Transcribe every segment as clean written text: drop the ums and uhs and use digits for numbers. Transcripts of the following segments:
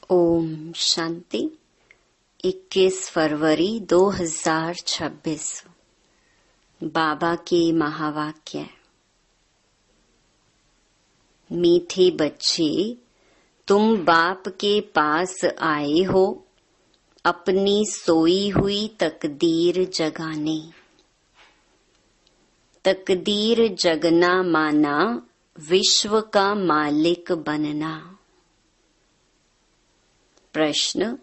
ओम शांति। 21 फरवरी 2026 बाबा के महावाक्य। मीठे बच्चे, तुम बाप के पास आए हो अपनी सोई हुई तकदीर जगाने। तकदीर जगना माना विश्व का मालिक बनना। प्रश्न,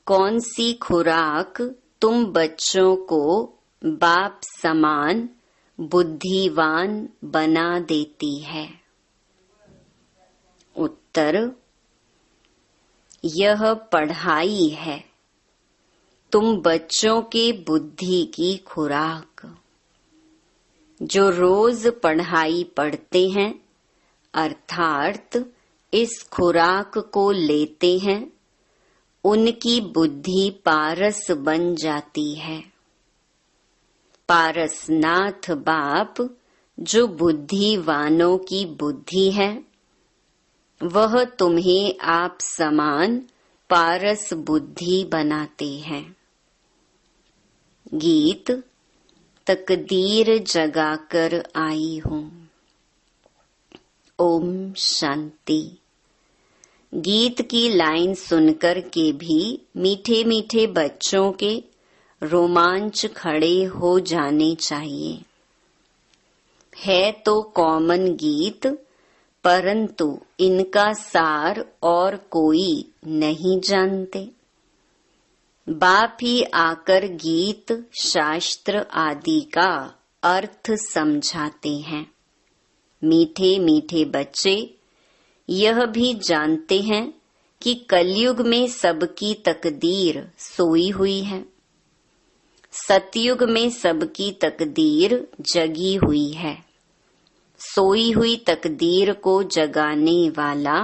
कौन सी खुराक तुम बच्चों को बाप समान बुद्धिवान बना देती है? उत्तर, यह पढ़ाई है। तुम बच्चों के बुद्धि की खुराक। जो रोज पढ़ाई पढ़ते हैं अर्थात इस खुराक को लेते हैं, उनकी बुद्धि पारस बन जाती है। पारसनाथ बाप जो बुद्धिवानों की बुद्धि है, वह तुम्हें आप समान पारस बुद्धि बनाते हैं। गीत, तकदीर जगाकर आई हूँ। ओम शांति। गीत की लाइन सुनकर के भी मीठे मीठे बच्चों के रोमांच खड़े हो जाने चाहिए। है तो कॉमन गीत, परंतु इनका सार और कोई नहीं जानते। बाप ही आकर गीत शास्त्र आदि का अर्थ समझाते हैं। मीठे मीठे बच्चे यह भी जानते हैं कि कलयुग में सबकी तकदीर सोई हुई है, सतयुग में सबकी तकदीर जगी हुई है। सोई हुई तकदीर को जगाने वाला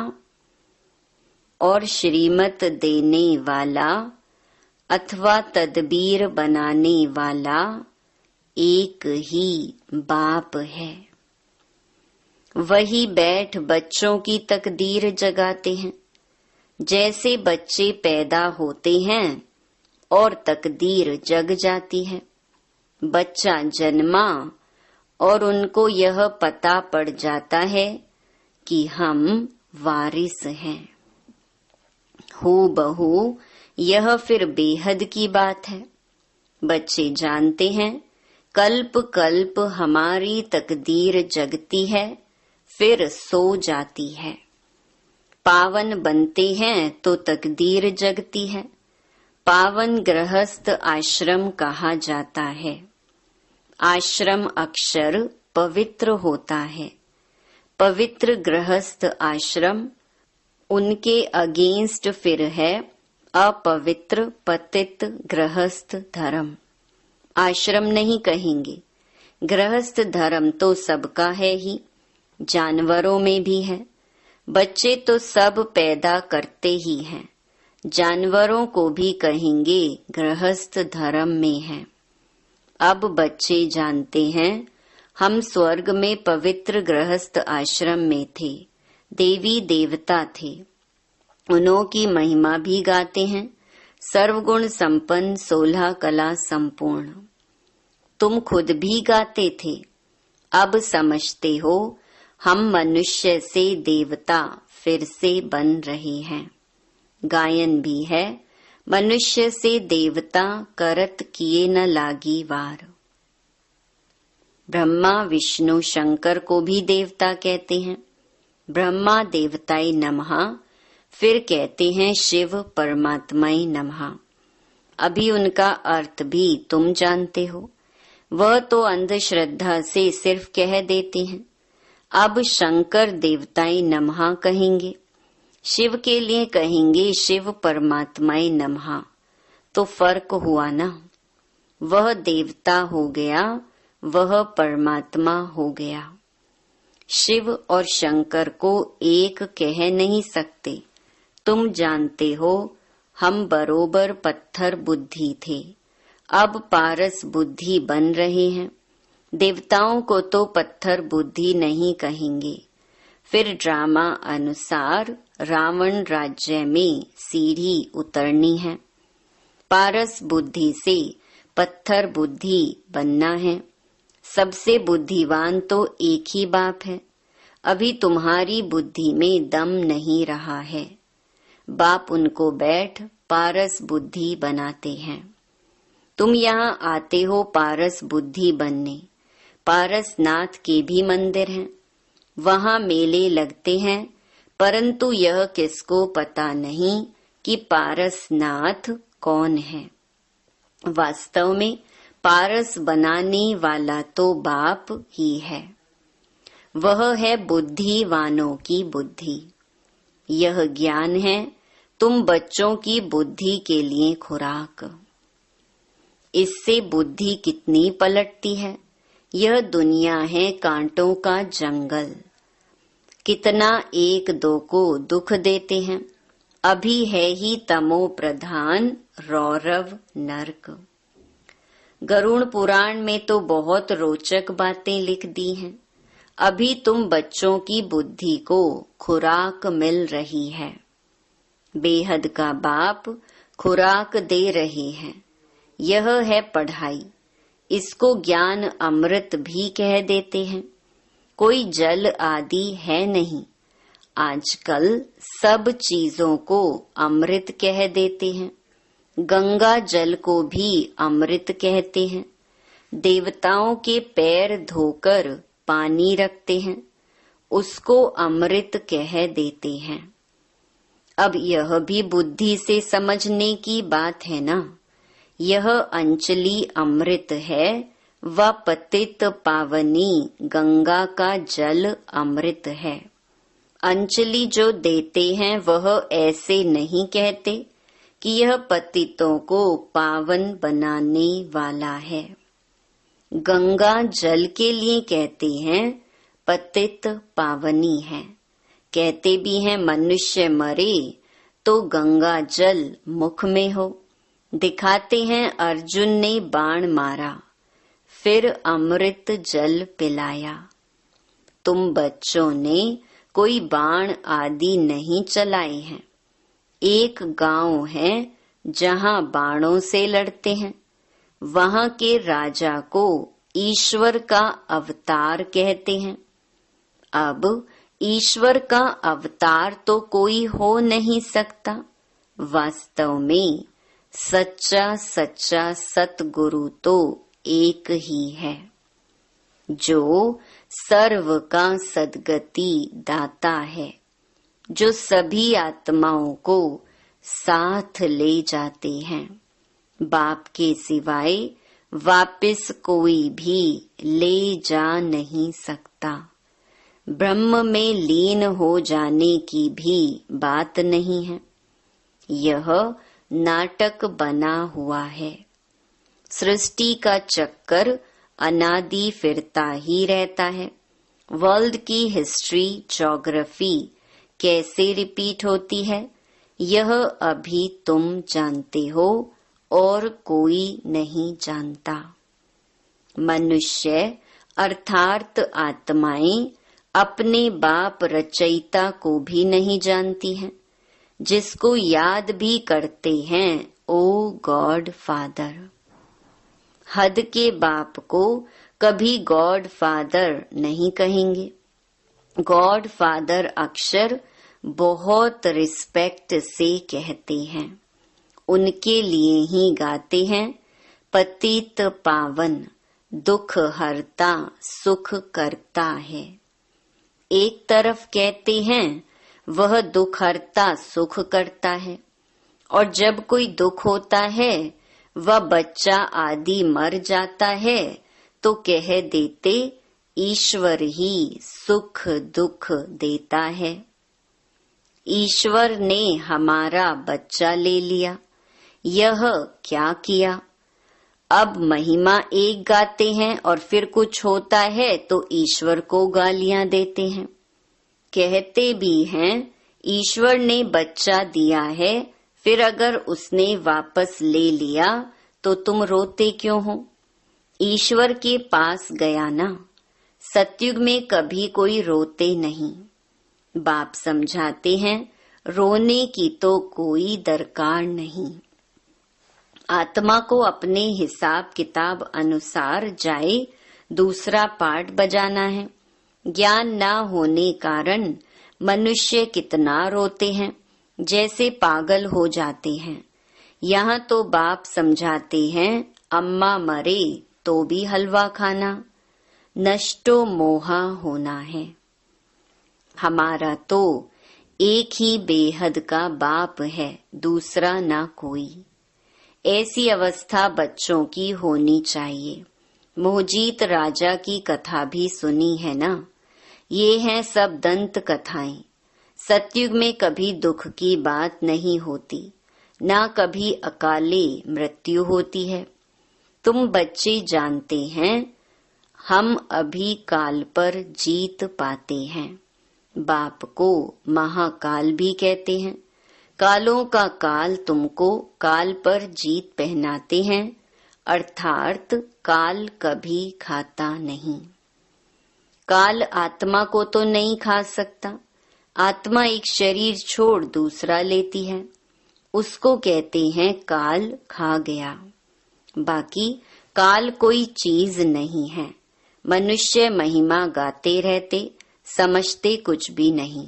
और श्रीमत देने वाला अथवा तदबीर बनाने वाला एक ही बाप है। वही बैठ बच्चों की तकदीर जगाते हैं। जैसे बच्चे पैदा होते हैं और तकदीर जग जाती है। बच्चा जन्मा और उनको यह पता पड़ जाता है कि हम वारिस हैं। हूबहू यह फिर बेहद की बात है। बच्चे जानते हैं कल्प कल्प हमारी तकदीर जगती है, फिर सो जाती है। पावन बनते हैं तो तकदीर जगती है। पावन गृहस्थ आश्रम कहा जाता है। आश्रम अक्षर पवित्र होता है। पवित्र गृहस्थ आश्रम, उनके अगेंस्ट फिर है अपवित्र पतित गृहस्थ धर्म। आश्रम नहीं कहेंगे, गृहस्थ धर्म तो सबका है ही, जानवरों में भी है। बच्चे तो सब पैदा करते ही हैं, जानवरों को भी कहेंगे गृहस्थ धर्म में है। अब बच्चे जानते हैं हम स्वर्ग में पवित्र गृहस्थ आश्रम में थे, देवी देवता थे। उन्हों की महिमा भी गाते हैं। सर्वगुण संपन्न 16 कला संपूर्ण। तुम खुद भी गाते थे, अब समझते हो हम मनुष्य से देवता फिर से बन रहे हैं। गायन भी है, मनुष्य से देवता करत किए न लागी वार। ब्रह्मा विष्णु शंकर को भी देवता कहते हैं। ब्रह्मा देवताय नमः, फिर कहते हैं शिव परमात्माय नमः। अभी उनका अर्थ भी तुम जानते हो। वह तो अंधश्रद्धा से सिर्फ कह देते हैं। अब शंकर देवताय नमः कहेंगे, शिव के लिए कहेंगे शिव परमात्माय नमः। तो फर्क हुआ ना। वह देवता हो गया, वह परमात्मा हो गया। शिव और शंकर को एक कह नहीं सकते। तुम जानते हो हम बरोबर पत्थर बुद्धि थे, अब पारस बुद्धि बन रहे हैं। देवताओं को तो पत्थर बुद्धि नहीं कहेंगे, फिर ड्रामा अनुसार रावण राज्य में सीढ़ी उतरनी है। पारस बुद्धि से पत्थर बुद्धि बनना है। सबसे बुद्धिवान तो एक ही बाप है। अभी तुम्हारी बुद्धि में दम नहीं रहा है। बाप उनको बैठ पारस बुद्धि बनाते हैं। तुम यहाँ आते हो पारस बुद्धि बनने। पारसनाथ के भी मंदिर हैं, वहाँ मेले लगते हैं, परंतु यह किसको पता नहीं कि पारसनाथ कौन है। वास्तव में पारस बनाने वाला तो बाप ही है। वह है बुद्धिवानों की बुद्धि। यह ज्ञान है तुम बच्चों की बुद्धि के लिए खुराक। इससे बुद्धि कितनी पलटती है। यह दुनिया है कांटों का जंगल। कितना एक दो को दुख देते हैं। अभी है ही तमो प्रधान रौरव नरक। गरुड़ पुराण में तो बहुत रोचक बातें लिख दी हैं। अभी तुम बच्चों की बुद्धि को खुराक मिल रही है। बेहद का बाप खुराक दे रहे हैं। यह है पढ़ाई। इसको ज्ञान अमृत भी कह देते हैं। कोई जल आदि है नहीं। आजकल सब चीजों को अमृत कह देते हैं। गंगा जल को भी अमृत कहते हैं। देवताओं के पैर धोकर पानी रखते हैं, उसको अमृत कह देते हैं। अब यह भी बुद्धि से समझने की बात है ना। यह अंचली अमृत है व पतित पावनी गंगा का जल अमृत है। अंचली जो देते हैं वह ऐसे नहीं कहते कि यह पतितों को पावन बनाने वाला है। गंगा जल के लिए कहते हैं पतित पावनी है। कहते भी हैं मनुष्य मरे तो गंगा जल मुख में हो। दिखाते हैं अर्जुन ने बाण मारा, फिर अमृत जल पिलाया। तुम बच्चों ने कोई बाण आदि नहीं चलाए हैं। एक गांव है जहां बाणों से लड़ते हैं। वहां के राजा को ईश्वर का अवतार कहते हैं। अब ईश्वर का अवतार तो कोई हो नहीं सकता। वास्तव में सच्चा सच्चा सतगुरु तो एक ही है, जो सर्व का सद्गति दाता है, जो सभी आत्माओं को साथ ले जाते हैं। बाप के सिवाय वापिस कोई भी ले जा नहीं सकता। ब्रह्म में लीन हो जाने की भी बात नहीं है। यह नाटक बना हुआ है। सृष्टि का चक्कर अनादि फिरता ही रहता है। वर्ल्ड की हिस्ट्री ज्योग्राफी कैसे रिपीट होती है, यह अभी तुम जानते हो और कोई नहीं जानता। मनुष्य अर्थात आत्माएं अपने बाप रचयिता को भी नहीं जानती हैं, जिसको याद भी करते हैं ओ गॉड फादर। हद के बाप को कभी गॉड फादर नहीं कहेंगे। गॉड फादर अक्षर बहुत रिस्पेक्ट से कहते हैं। उनके लिए ही गाते हैं पतित पावन दुख हरता सुख करता है। एक तरफ कहते हैं वह दुख हरता सुख करता है, और जब कोई दुख होता है वह बच्चा आदि मर जाता है तो कह देते ईश्वर ही सुख दुख देता है। ईश्वर ने हमारा बच्चा ले लिया, यह क्या किया। अब महिमा एक गाते हैं और फिर कुछ होता है तो ईश्वर को गालियां देते हैं। कहते भी हैं ईश्वर ने बच्चा दिया है, फिर अगर उसने वापस ले लिया तो तुम रोते क्यों हो। ईश्वर के पास गया ना। सतयुग में कभी कोई रोते नहीं। बाप समझाते हैं, रोने की तो कोई दरकार नहीं। आत्मा को अपने हिसाब किताब अनुसार जाए दूसरा पाठ बजाना है। ज्ञान न होने कारण मनुष्य कितना रोते हैं, जैसे पागल हो जाते हैं। यहाँ तो बाप समझाते हैं, अम्मा मरे तो भी हलवा खाना, नष्टो मोहा होना है। हमारा तो एक ही बेहद का बाप है, दूसरा ना कोई। ऐसी अवस्था बच्चों की होनी चाहिए। मोहजीत राजा की कथा भी सुनी है ना? ये हैं सब दंत कथाएं। सतयुग में कभी दुख की बात नहीं होती, ना कभी अकाले मृत्यु होती है। तुम बच्चे जानते हैं, हम अभी काल पर जीत पाते हैं। बाप को महाकाल भी कहते हैं। कालों का काल तुमको काल पर जीत पहनाते हैं, अर्थात काल कभी खाता नहीं। काल आत्मा को तो नहीं खा सकता। आत्मा एक शरीर छोड़ दूसरा लेती है, उसको कहते हैं काल खा गया। बाकी काल कोई चीज नहीं है। मनुष्य महिमा गाते रहते, समझते कुछ भी नहीं।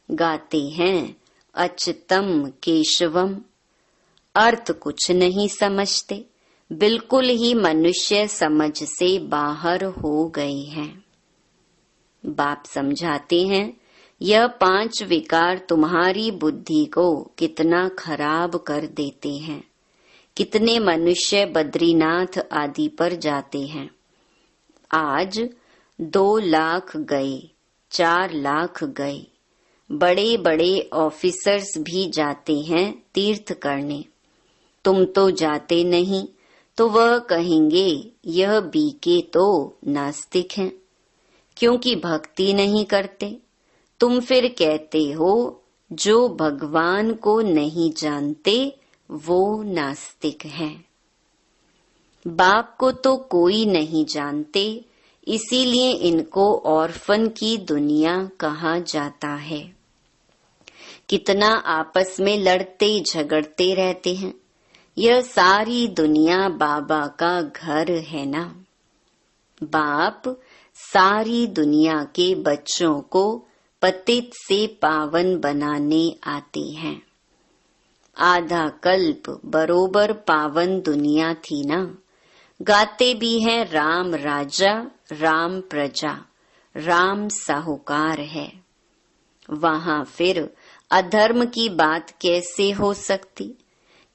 गाते हैं अच्युतम केशवम, अर्थ कुछ नहीं समझते। बिल्कुल ही मनुष्य समझ से बाहर हो गए हैं। बाप समझाते हैं, यह 5 विकार तुम्हारी बुद्धि को कितना खराब कर देते हैं। कितने मनुष्य बद्रीनाथ आदि पर जाते हैं। आज 2 लाख गए, 4 लाख गए। बड़े बड़े ऑफिसर्स भी जाते हैं तीर्थ करने। तुम तो जाते नहीं, तो वह कहेंगे यह बीके तो नास्तिक हैं, क्योंकि भक्ति नहीं करते। तुम फिर कहते हो जो भगवान को नहीं जानते वो नास्तिक हैं। बाप को तो कोई नहीं जानते, इसीलिए इनको ऑर्फन की दुनिया कहा जाता है। कितना आपस में लड़ते झगड़ते रहते हैं। यह सारी दुनिया बाबा का घर है ना। बाप सारी दुनिया के बच्चों को पतित से पावन बनाने आते हैं। आधा कल्प बरोबर पावन दुनिया थी ना। गाते भी हैं राम राजा, राम प्रजा, राम साहूकार है। वहां फिर अधर्म की बात कैसे हो सकती?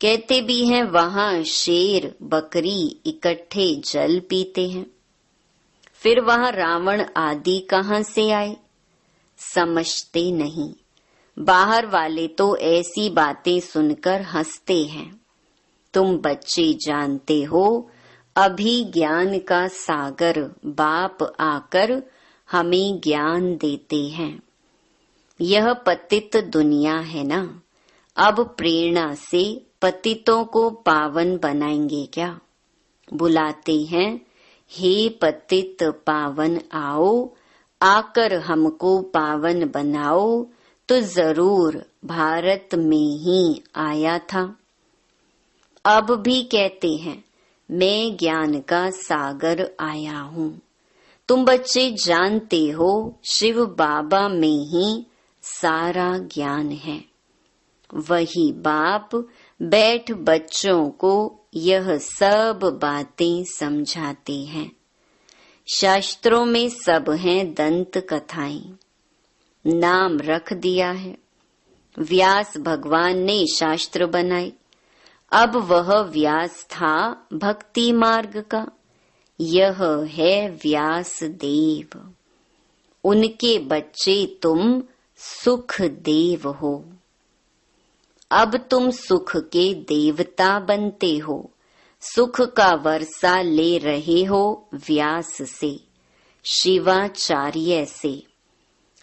कहते भी हैं वहां शेर बकरी इकट्ठे जल पीते हैं। फिर वहां रावण आदि कहां से आए? समझते नहीं। बाहर वाले तो ऐसी बातें सुनकर हंसते हैं। तुम बच्चे जानते हो, अभी ज्ञान का सागर बाप आकर हमें ज्ञान देते हैं। यह पतित दुनिया है ना। अब प्रेरणा से पतितों को पावन बनाएंगे क्या? बुलाते हैं, हे पतित पावन आओ, आकर हमको पावन बनाओ। तो जरूर भारत में ही आया था। अब भी कहते हैं, मैं ज्ञान का सागर आया हूँ। तुम बच्चे जानते हो, शिव बाबा में ही सारा ज्ञान है। वही बाप बैठ बच्चों को यह सब बातें समझाते हैं। शास्त्रों में सब हैं दंत कथाएं, नाम रख दिया है। व्यास भगवान ने शास्त्र बनाए। अब वह व्यास था भक्ति मार्ग का। यह है व्यास देव। उनके बच्चे तुम सुख देव हो। अब तुम सुख के देवता बनते हो। सुख का वर्षा ले रहे हो व्यास से, शिवाचार्य से।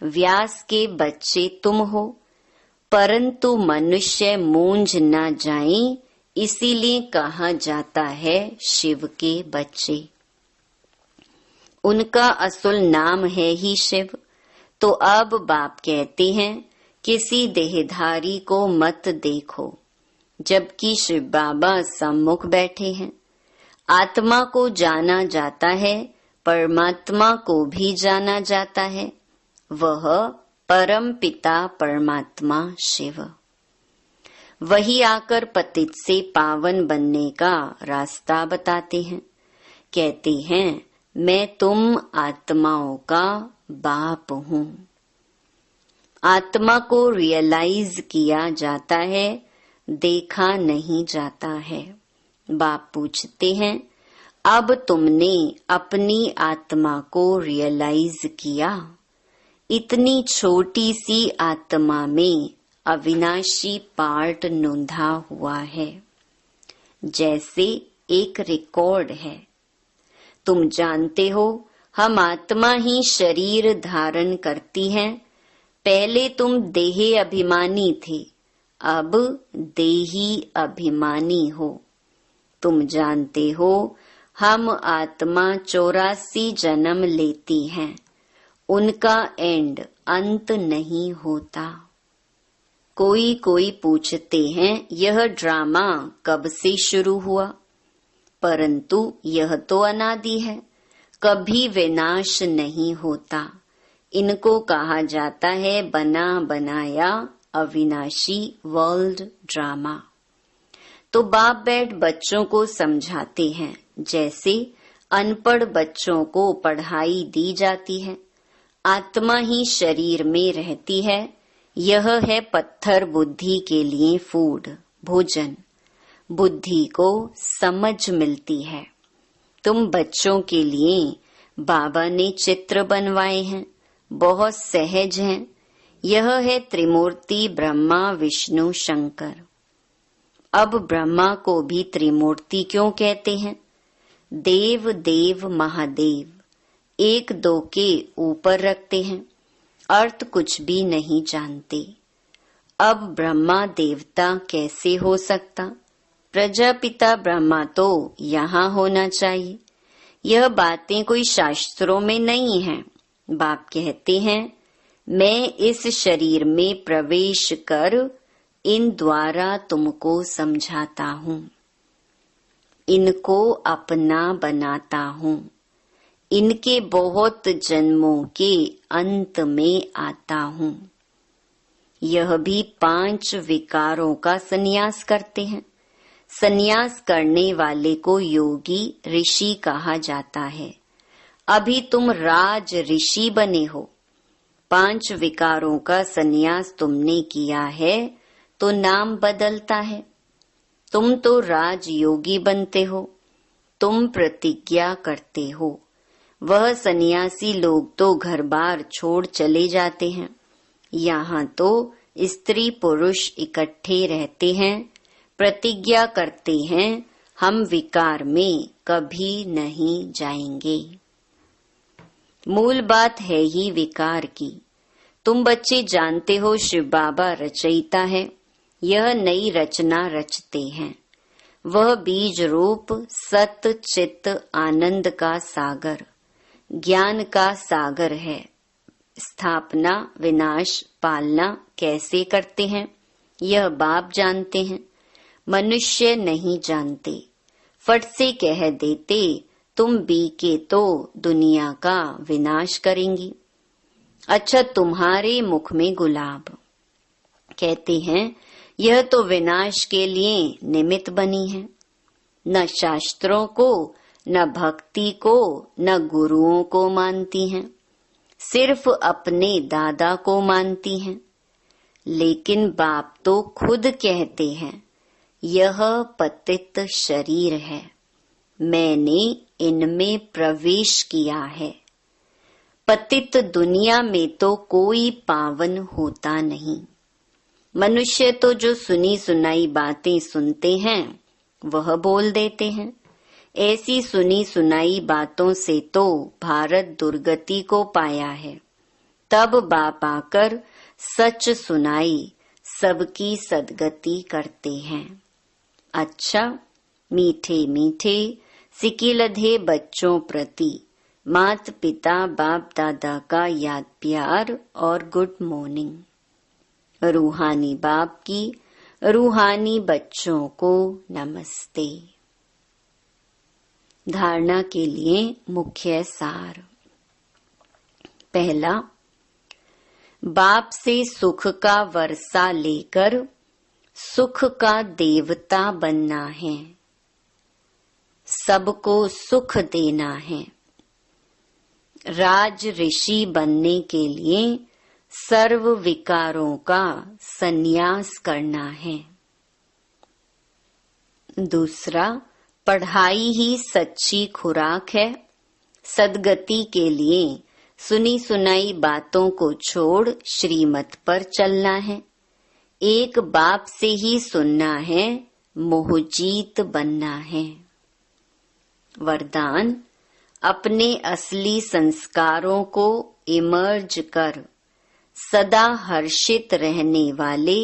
व्यास के बच्चे तुम हो, परंतु मनुष्य मूंझ न जाएं, इसीलिए कहा जाता है शिव के बच्चे। उनका असुल नाम है ही शिव, तो अब बाप कहते हैं किसी देहधारी को मत देखो, जबकि शिव बाबा सम्मुख बैठे हैं। आत्मा को जाना जाता है, परमात्मा को भी जाना जाता है। वह परम पिता परमात्मा शिव। वही आकर पतित से पावन बनने का रास्ता बताते हैं। कहते हैं मैं तुम आत्माओं का बाप हूँ। आत्मा को रियलाइज किया जाता है, देखा नहीं जाता है। बाप पूछते हैं अब तुमने अपनी आत्मा को रियलाइज किया? इतनी छोटी सी आत्मा में अविनाशी पार्ट नोंधा हुआ है, जैसे एक रिकॉर्ड है। तुम जानते हो हम आत्मा ही शरीर धारण करती हैं। पहले तुम देह अभिमानी थे, अब देही अभिमानी हो। तुम जानते हो हम आत्मा 84 जन्म लेती हैं, उनका एंड अंत नहीं होता। कोई कोई पूछते हैं यह ड्रामा कब से शुरू हुआ, परंतु यह तो अनादि है, कभी विनाश नहीं होता। इनको कहा जाता है बना बनाया अविनाशी वर्ल्ड ड्रामा। तो बाप बैठ बच्चों को समझाते हैं, जैसे अनपढ़ बच्चों को पढ़ाई दी जाती है। आत्मा ही शरीर में रहती है। यह है पत्थर बुद्धि के लिए फूड, भोजन। बुद्धि को समझ मिलती है। तुम बच्चों के लिए बाबा ने चित्र बनवाए हैं, बहुत सहज हैं। यह है त्रिमूर्ति ब्रह्मा विष्णु शंकर। अब ब्रह्मा को भी त्रिमूर्ति क्यों कहते हैं? देव देव महादेव एक दो के ऊपर रखते हैं, अर्थ कुछ भी नहीं जानते। अब ब्रह्मा देवता कैसे हो सकता? प्रजापिता ब्रह्मा तो यहाँ होना चाहिए। यह बातें कोई शास्त्रों में नहीं हैं। बाप कहते हैं मैं इस शरीर में प्रवेश कर इन द्वारा तुमको समझाता हूँ, इनको अपना बनाता हूँ। इनके बहुत जन्मों के अंत में आता हूँ। यह भी 5 विकारों का संन्यास करते हैं। संन्यास करने वाले को योगी ऋषि कहा जाता है। अभी तुम राज ऋषि बने हो। 5 विकारों का संन्यास तुमने किया है तो नाम बदलता है। तुम तो राज योगी बनते हो। तुम प्रतिज्ञा करते हो। वह सन्यासी लोग तो घर बार छोड़ चले जाते हैं। यहाँ तो स्त्री पुरुष इकट्ठे रहते हैं, प्रतिज्ञा करते हैं हम विकार में कभी नहीं जाएंगे। मूल बात है ही विकार की। तुम बच्चे जानते हो शिव बाबा रचयिता है। यह नई रचना रचते हैं। वह बीज रूप सत चित आनंद का सागर, ज्ञान का सागर है। स्थापना विनाश पालना कैसे करते हैं यह बाप जानते हैं, मनुष्य नहीं जानते। फट से कह देते तुम बीके तो दुनिया का विनाश करेंगी। अच्छा तुम्हारे मुख में गुलाब। कहते हैं यह तो विनाश के लिए निमित्त बनी है। न शास्त्रों को, न भक्ति को, न गुरुओं को मानती हैं, सिर्फ अपने दादा को मानती हैं। लेकिन बाप तो खुद कहते हैं यह पतित शरीर है, मैंने इनमें प्रवेश किया है। पतित दुनिया में तो कोई पावन होता नहीं। मनुष्य तो जो सुनी सुनाई बातें सुनते हैं वह बोल देते हैं। ऐसी सुनी सुनाई बातों से तो भारत दुर्गति को पाया है। तब बाप आकर सच सुनाई सबकी सदगति करते हैं। अच्छा मीठे मीठे सिकिलधे बच्चों प्रति माता पिता बाप दादा का याद प्यार और गुड मॉर्निंग। रूहानी बाप की रूहानी बच्चों को नमस्ते। धारणा के लिए मुख्य सार। पहला, बाप से सुख का वर्षा लेकर सुख का देवता बनना है। सबको सुख देना है। राज ऋषि बनने के लिए सर्व विकारों का संन्यास करना है। दूसरा, पढ़ाई ही सच्ची खुराक है। सद्गति के लिए सुनी सुनाई बातों को छोड़ श्रीमत पर चलना है। एक बाप से ही सुनना है, मोहजीत बनना है। वरदान, अपने असली संस्कारों को इमर्ज कर सदा हर्षित रहने वाले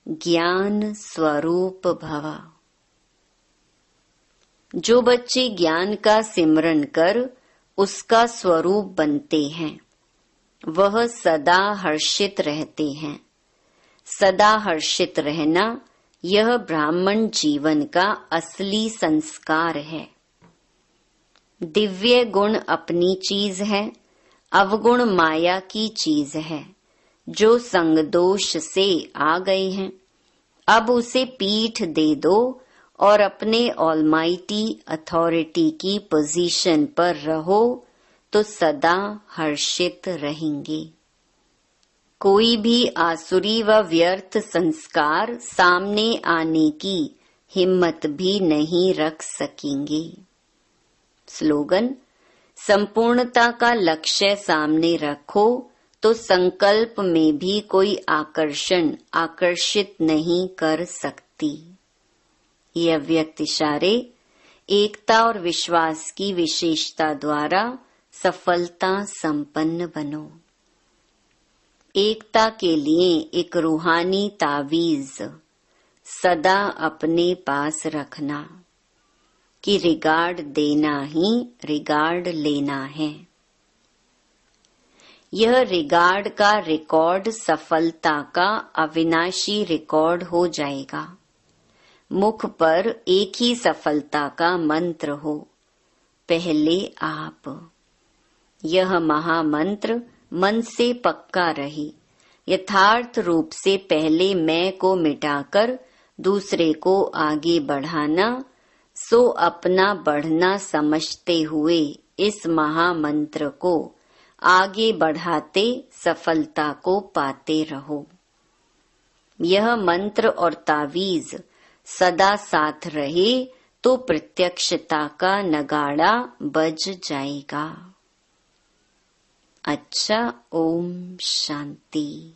ज्ञान स्वरूप भव। जो बच्चे ज्ञान का सिमरन कर उसका स्वरूप बनते हैं, वह सदा हर्षित रहते हैं। सदा हर्षित रहना यह ब्राह्मण जीवन का असली संस्कार है। दिव्य गुण अपनी चीज है, अवगुण माया की चीज है, जो संग दोष से आ गए हैं। अब उसे पीठ दे दो और अपने ऑलमाइटी अथॉरिटी की पोजीशन पर रहो तो सदा हर्षित रहेंगे। कोई भी आसुरी व व्यर्थ संस्कार सामने आने की हिम्मत भी नहीं रख सकेंगे। स्लोगन, संपूर्णता का लक्ष्य सामने रखो तो संकल्प में भी कोई आकर्षण आकर्षित नहीं कर सकती। ये अव्यक्त इशारे एकता और विश्वास की विशेषता द्वारा सफलता संपन्न बनो। एकता के लिए एक रूहानी तावीज सदा अपने पास रखना कि रिगार्ड देना ही रिगार्ड लेना है। यह रिगार्ड का रिकॉर्ड सफलता का अविनाशी रिकॉर्ड हो जाएगा। मुख पर एक ही सफलता का मंत्र हो, पहले आप। यह महामंत्र मन से पक्का रहे। यथार्थ रूप से पहले मैं को मिटाकर दूसरे को आगे बढ़ाना, सो अपना बढ़ना समझते हुए इस महामंत्र को आगे बढ़ाते सफलता को पाते रहो। यह मंत्र और तावीज सदा साथ रहे तो प्रत्यक्षता का नगाड़ा बज जाएगा। अच्छा, ओम शांति।